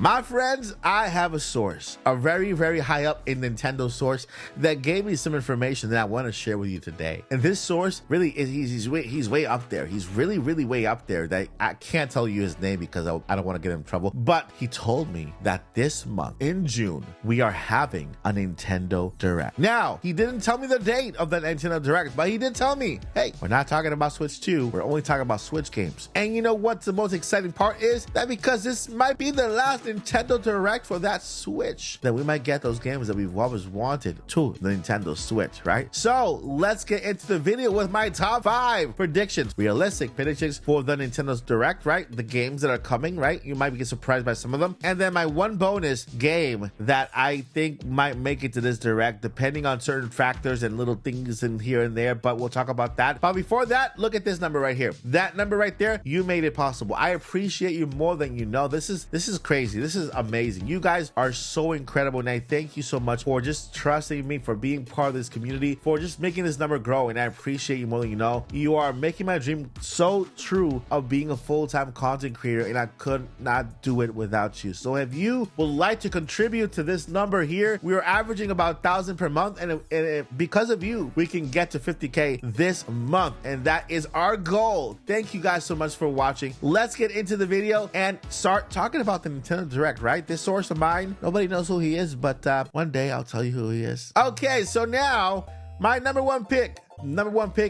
My friends, I have a source, a very, very high up in Nintendo source that gave me some information that I want to share with you today. And this source really is, he's way up there. He's really, really way up there that I can't tell you his name because I don't want to get him in trouble. But he told me that this month in June, we are having a Nintendo Direct. Now, he didn't tell me the date of the Nintendo Direct, but he did tell me, hey, we're not talking about Switch 2. We're only talking about Switch games. And you know what's the most exciting part is? That because this might be the last Nintendo Direct for that Switch, that we might get those games that we've always wanted to the Nintendo Switch, right? So let's get into the video with my top 5 predictions, realistic predictions for the Nintendo Direct, right? The games that are coming, right? You might get surprised by some of them. And then my one bonus game that I think might make it to this Direct, depending on certain factors and little things in here and there, but we'll talk about that. But before that, look at this number right here. That number right there, you made it possible. I appreciate you more than you know. This is crazy. This is amazing. You guys are so incredible, and I thank you so much for just trusting me, for being part of this community, for just making this number grow, and I appreciate you more than you know. You are making my dream so true of being a full-time content creator, and I could not do it without you. So if you would like to contribute to this number here, we are averaging about 1,000 per month, and because of you, we can get to 50K this month, and that is our goal. Thank you guys so much for watching. Let's get into the video and start talking about the Nintendo Direct, right? This source of mine, nobody knows who he is, but one day I'll tell you who he is. Okay, so now my number one pick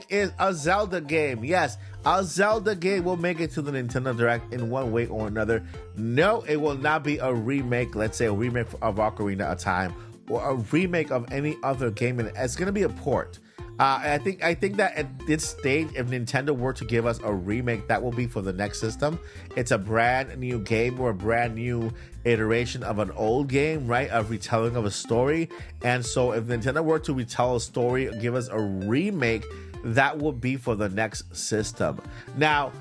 is a Zelda game. Yes, a Zelda game will make it to the Nintendo Direct in one way or another. No, it will not be a remake, let's say a remake of Ocarina of Time or a remake of any other game, and it's going to be a port. I think that at this stage, if Nintendo were to give us a remake, that will be for the next system. It's a brand new game or a brand new iteration of an old game, right? A retelling of a story. And so if Nintendo were to retell a story, give us a remake, that would be for the next system. Now,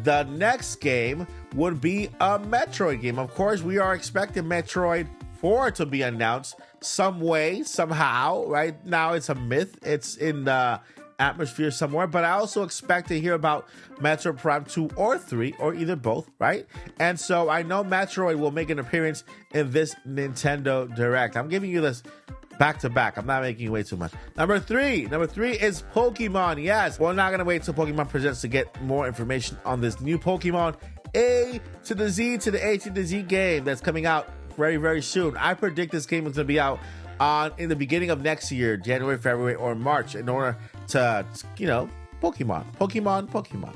the next game would be a Metroid game. Of course, we are expecting Metroid 4 to be announced some way, somehow. Right now it's a myth, it's in the atmosphere somewhere, but I also expect to hear about Metroid Prime 2 or 3 or either both, right? And so I know Metroid will make an appearance in this Nintendo Direct. I'm giving you this back to back. I'm not making you wait too much. Number three is Pokemon. Yes, we're not gonna wait till Pokemon Presents to get more information on this new Pokemon A to the Z to the A to the Z game that's coming out very, very soon. I predict this game is going to be out in the beginning of next year, January, February, or March, in order to, Pokemon.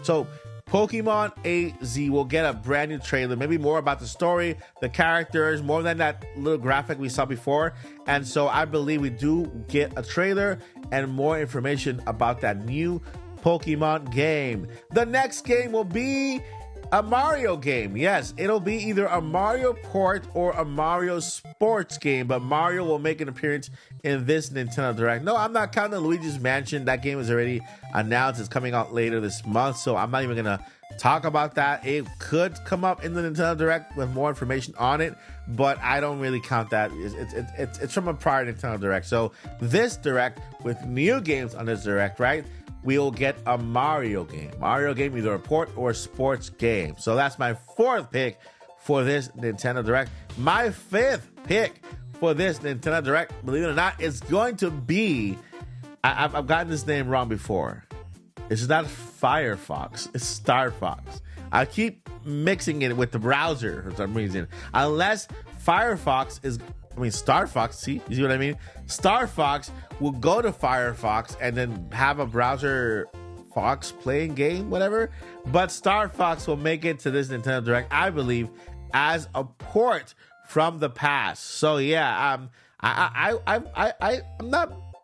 So Pokemon AZ will get a brand new trailer, maybe more about the story, the characters, more than that little graphic we saw before. And so I believe we do get a trailer and more information about that new Pokemon game. The next game will be a Mario game. Yes, it'll be either a Mario port or a Mario sports game, but Mario will make an appearance in this Nintendo Direct. No, I'm not counting Luigi's Mansion. That game is already announced. It's coming out later this month, so I'm not even gonna talk about that. It could come up in the Nintendo Direct with more information on it, but I don't really count that. It's from a prior Nintendo Direct. So this Direct with new games on this Direct, right? We'll get a Mario game. Either a port or a sports game. So that's my 4th pick for this Nintendo Direct. My 5th pick for this Nintendo Direct, believe it or not, is going to be, I've gotten this name wrong before. It's not Firefox, it's Star Fox. I keep mixing it with the browser for some reason. Unless Firefox is, Star Fox, see? You see what I mean? Star Fox will go to Firefox and then have a browser Fox playing game, whatever. But Star Fox will make it to this Nintendo Direct, I believe, as a port from the past. So yeah,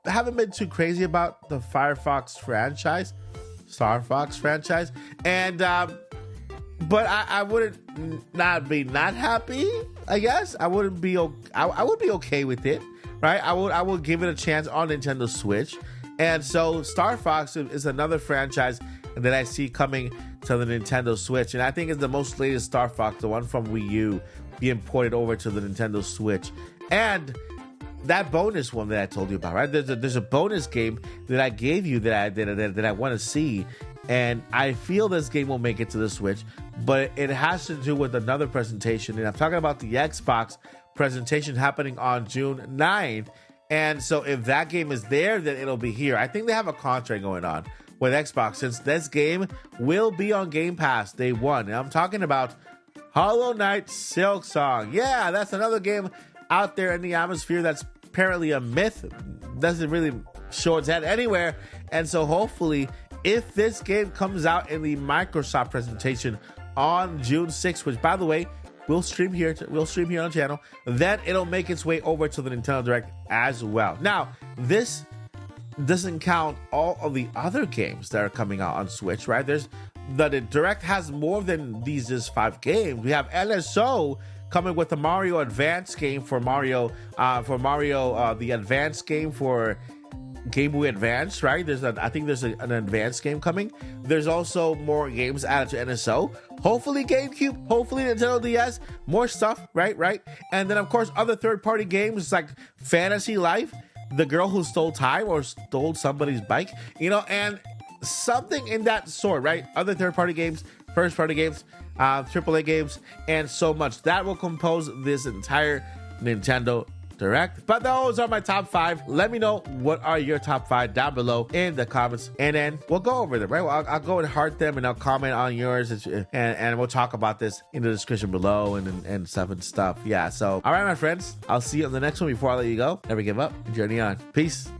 haven't been too crazy about the Firefox franchise, Star Fox franchise, and but I wouldn't not be not happy. I guess I wouldn't be. I would be okay with it, right? I would give it a chance on Nintendo Switch, and so Star Fox is another franchise that I see coming to the Nintendo Switch, and I think it's the most latest Star Fox, the one from Wii U, being ported over to the Nintendo Switch, and that bonus one that I told you about, right? There's a bonus game that I gave you that I want to see. and I feel this game will make it to the Switch, but it has to do with another presentation, and I'm talking about the Xbox presentation happening on June 9th. And so if that game is there, then it'll be here. I think they have a contract going on with Xbox, since this game will be on Game Pass day one. And I'm talking about Hollow Knight Silksong. Yeah, that's another game out there in the atmosphere that's apparently a myth. Doesn't really show its head anywhere. And so hopefully, if this game comes out in the Microsoft presentation on June 6th, which by the way, we'll stream here on the channel, then it'll make its way over to the Nintendo Direct as well. Now, this doesn't count all of the other games that are coming out on Switch, right? The Direct has more than these just 5 games. We have NSO coming with the Mario Advance game for Mario, the Advance game for Game Boy Advance, right? I think there's an Advance game coming. There's also more games added to NSO. Hopefully GameCube, hopefully Nintendo DS, more stuff, right? And then of course other third-party games like Fantasy Life, The Girl Who Stole Time or Stole Somebody's Bike, and something in that sort, right? Other third-party games, first-party games, AAA games, and so much. That will compose this entire Nintendo Direct. But those are my top 5. Let me know what are your top 5 down below in the comments, and then we'll go over them, right? Well, I'll go and heart them, and I'll comment on yours, and we'll talk about this in the description below and stuff. Yeah, so all right, my friends, I'll see you on the next one. Before I let you go, never give up and journey on. Peace.